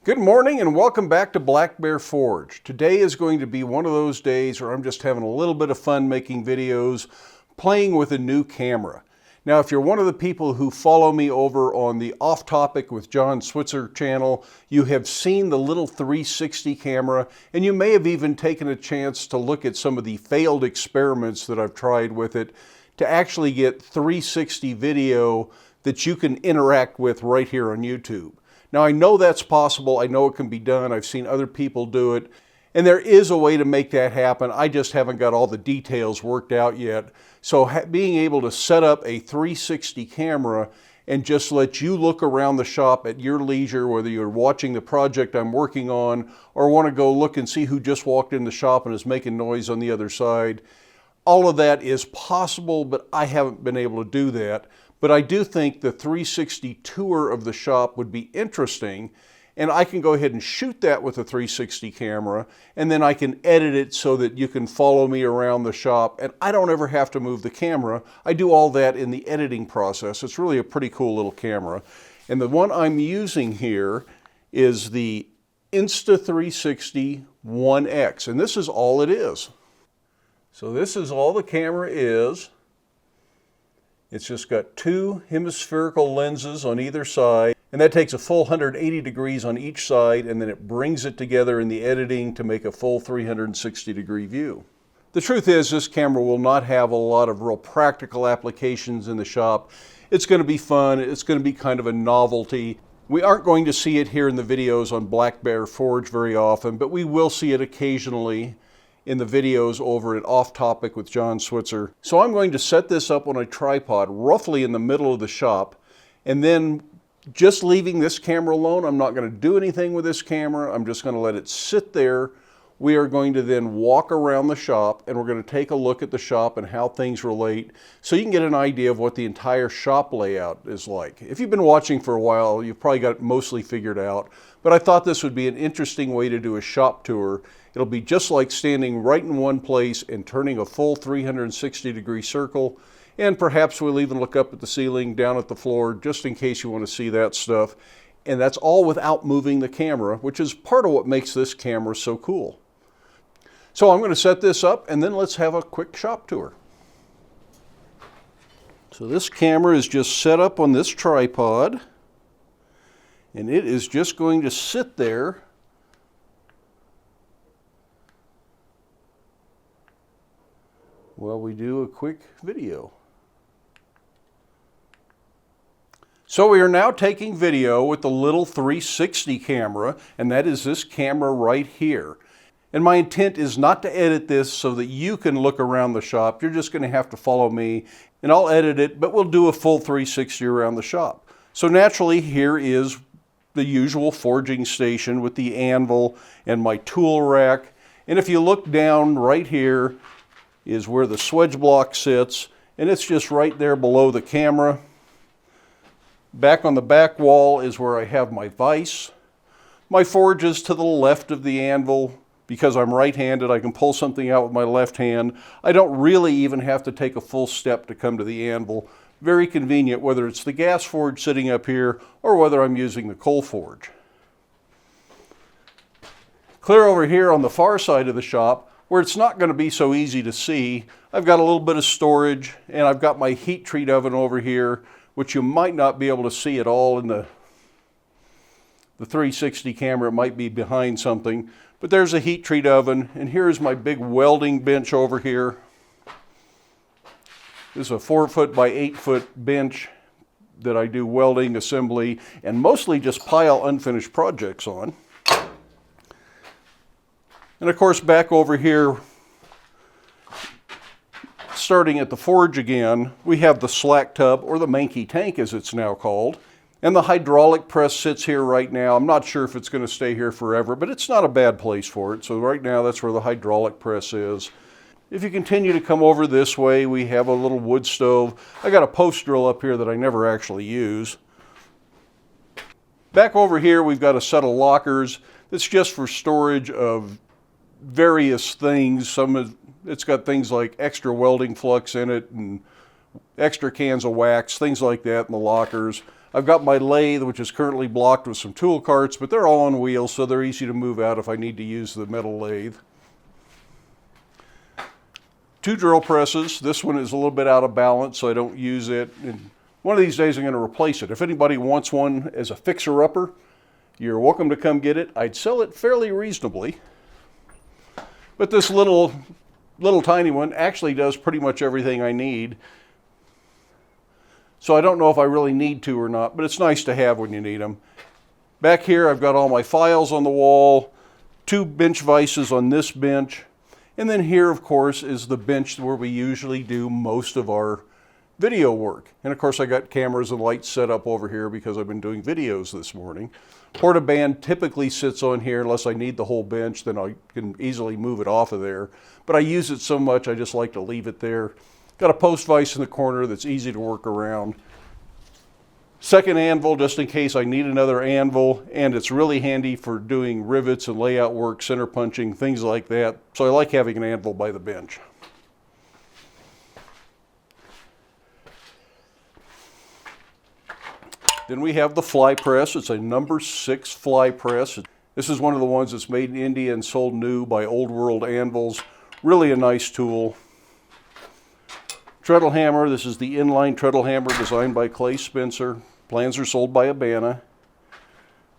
Good morning and welcome back to Black Bear Forge. Today is going to be one of those days where I'm just having a little bit of fun making videos, playing with a new camera. Now, if you're one of the people who follow me over on the Off Topic with John Switzer channel, you have seen the little 360 camera, and you may have even taken a chance to look at some of the failed experiments that I've tried with it to actually get 360 video that you can interact with right here on YouTube. Now, I know that's possible. I know it can be done. I've seen other people do it. And there is a way to make that happen. I just haven't got all the details worked out yet. So being able to set up a 360 camera and just let you look around the shop at your leisure, whether you're watching the project I'm working on or want to go look and see who just walked in the shop and is making noise on the other side, all of that is possible, but I haven't been able to do that. But I do think the 360 tour of the shop would be interesting, and I can go ahead and shoot that with a 360 camera, and then I can edit it so that you can follow me around the shop, and I don't ever have to move the camera. I do all that in the editing process. It's really a pretty cool little camera. And the one I'm using here is the Insta360 One X, and this is all it is. So this is all the camera is. It's just got two hemispherical lenses on either side, and that takes a full 180 degrees on each side, and then it brings it together in the editing to make a full 360 degree view. The truth is, this camera will not have a lot of real practical applications in the shop. It's going to be fun. It's going to be kind of a novelty. We aren't going to see it here in the videos on Black Bear Forge very often, but we will see it occasionally in the videos over at Off Topic with John Switzer. So I'm going to set this up on a tripod roughly in the middle of the shop, and then just leaving this camera alone. I'm not going to do anything with this camera. I'm just going to let it sit there. We are going to then walk around the shop, and we're going to take a look at the shop and how things relate so you can get an idea of what the entire shop layout is like. If you've been watching for a while, you've probably got it mostly figured out, but I thought this would be an interesting way to do a shop tour. It'll be just like standing right in one place and turning a full 360 degree circle, and perhaps we'll even look up at the ceiling, down at the floor, just in case you want to see that stuff. And that's all without moving the camera, which is part of what makes this camera so cool. So I'm going to set this up, and then let's have a quick shop tour. So this camera is just set up on this tripod, and it is just going to sit there while we do a quick video. So we are now taking video with the little 360 camera, and that is this camera right here. And my intent is not to edit this so that you can look around the shop. You're just going to have to follow me, and I'll edit it, but we'll do a full 360 around the shop. So naturally, here is the usual forging station with the anvil and my tool rack. And if you look down right here is where the swedge block sits, and it's just right there below the camera. Back on the back wall is where I have my vise. My forge is to the left of the anvil. Because I'm right-handed, I can pull something out with my left hand. I don't really even have to take a full step to come to the anvil. Very convenient, whether it's the gas forge sitting up here or whether I'm using the coal forge. Clear over here on the far side of the shop, where it's not going to be so easy to see, I've got a little bit of storage, and I've got my heat treat oven over here, which you might not be able to see at all in the 360 camera. It might be behind something. But there's a heat treat oven, and here's my big welding bench over here. This is a 4-foot by 8-foot bench that I do welding, assembly, and mostly just pile unfinished projects on. And of course, back over here, starting at the forge again, we have the slack tub, or the manky tank as it's now called. And the hydraulic press sits here right now. I'm not sure if it's going to stay here forever, but it's not a bad place for it. So right now, that's where the hydraulic press is. If you continue to come over this way, we have a little wood stove. I got a post drill up here that I never actually use. Back over here, we've got a set of lockers that's just for storage of various things. It's got things like extra welding flux in it and extra cans of wax, things like that in the lockers. I've got my lathe, which is currently blocked with some tool carts, but they're all on wheels, so they're easy to move out if I need to use the metal lathe. 2 drill presses. This one is a little bit out of balance, so I don't use it. And one of these days I'm going to replace it. If anybody wants one as a fixer-upper, you're welcome to come get it. I'd sell it fairly reasonably. But this little tiny one actually does pretty much everything I need. So I don't know if I really need to or not, but it's nice to have when you need them. Back here I've got all my files on the wall, 2 bench vices on this bench, and then here of course is the bench where we usually do most of our video work. And of course I got cameras and lights set up over here because I've been doing videos this morning. Portaband typically sits on here unless I need the whole bench, then I can easily move it off of there. But I use it so much I just like to leave it there. Got a post vise in the corner that's easy to work around. Second anvil just in case I need another anvil, and it's really handy for doing rivets and layout work, center punching, things like that. So I like having an anvil by the bench. Then we have the fly press. It's a number 6 fly press. This is one of the ones that's made in India and sold new by Old World Anvils. Really a nice tool. Treadle hammer. This is the inline treadle hammer designed by Clay Spencer. Plans are sold by Abana.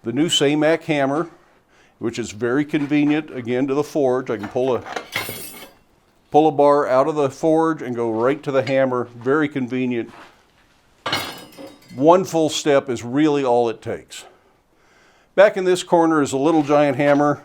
The new Samac hammer, which is very convenient, again, to the forge. I can pull a bar out of the forge and go right to the hammer. Very convenient. One full step is really all it takes. Back in this corner is a little giant hammer,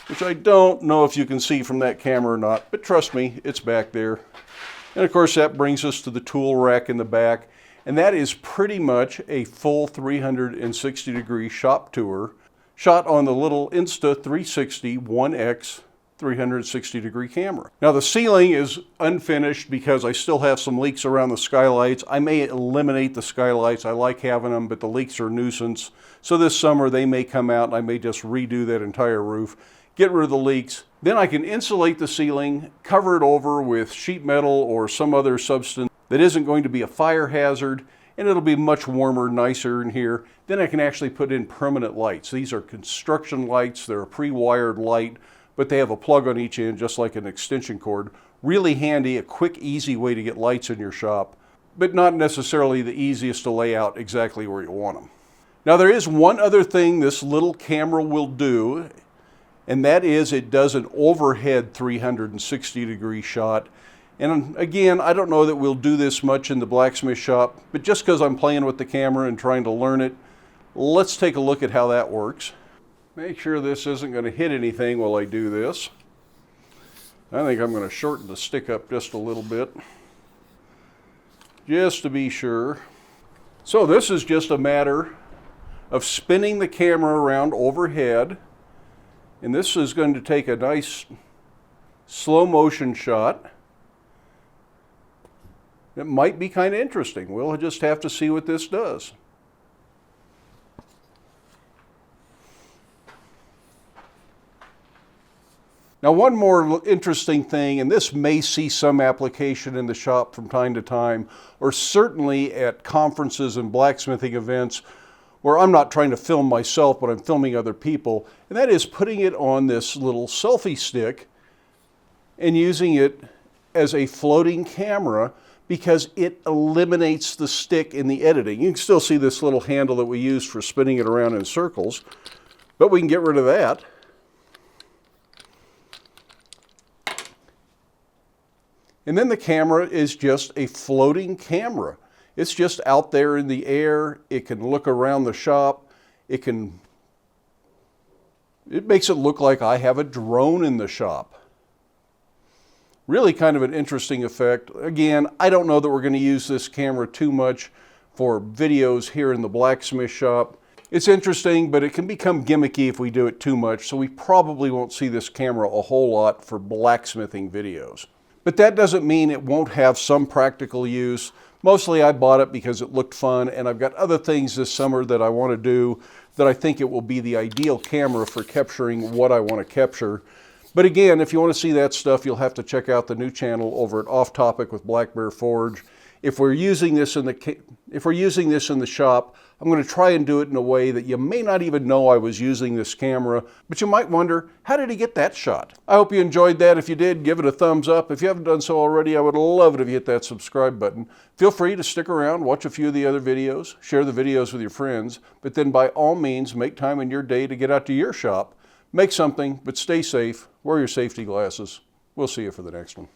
which I don't know if you can see from that camera or not, but trust me, it's back there. And of course that brings us to the tool rack in the back, and that is pretty much a full 360 degree shop tour shot on the little Insta360 One X 360 degree camera. Now the ceiling is unfinished because I still have some leaks around the skylights. I may eliminate the skylights. I like having them, but the leaks are a nuisance. So this summer they may come out and I may just redo that entire roof, get rid of the leaks. Then I can insulate the ceiling, cover it over with sheet metal or some other substance that isn't going to be a fire hazard, and it'll be much warmer, nicer in here. Then I can actually put in permanent lights. These are construction lights. They're a pre-wired light, but they have a plug on each end just like an extension cord. Really handy, a quick, easy way to get lights in your shop, but not necessarily the easiest to lay out exactly where you want them. Now there is one other thing this little camera will do, and that is it does an overhead 360 degree shot. And again, I don't know that we'll do this much in the blacksmith shop, but just because I'm playing with the camera and trying to learn it, let's take a look at how that works. Make sure this isn't going to hit anything while I do this. I think I'm going to shorten the stick up just a little bit, just to be sure. So this is just a matter of spinning the camera around overhead, and this is going to take a nice slow motion shot. It might be kind of interesting. We'll just have to see what this does. Now one more interesting thing, and this may see some application in the shop from time to time, or certainly at conferences and blacksmithing events where I'm not trying to film myself, but I'm filming other people, and that is putting it on this little selfie stick and using it as a floating camera because it eliminates the stick in the editing. You can still see this little handle that we use for spinning it around in circles, but we can get rid of that. And then the camera is just a floating camera. It's just out there in the air. It can look around the shop. It makes it look like I have a drone in the shop. Really kind of an interesting effect. Again, I don't know that we're going to use this camera too much for videos here in the blacksmith shop. It's interesting, but it can become gimmicky if we do it too much, so we probably won't see this camera a whole lot for blacksmithing videos. But that doesn't mean it won't have some practical use. Mostly I bought it because it looked fun, and I've got other things this summer that I want to do that I think it will be the ideal camera for capturing what I want to capture. But again, if you want to see that stuff, you'll have to check out the new channel over at Off Topic with Black Bear Forge. If we're using this in the shop, I'm going to try and do it in a way that you may not even know I was using this camera, but you might wonder, how did he get that shot? I hope you enjoyed that. If you did, give it a thumbs up. If you haven't done so already, I would love it if you hit that subscribe button. Feel free to stick around, watch a few of the other videos, share the videos with your friends, but then by all means, make time in your day to get out to your shop, make something, but stay safe, wear your safety glasses. We'll see you for the next one.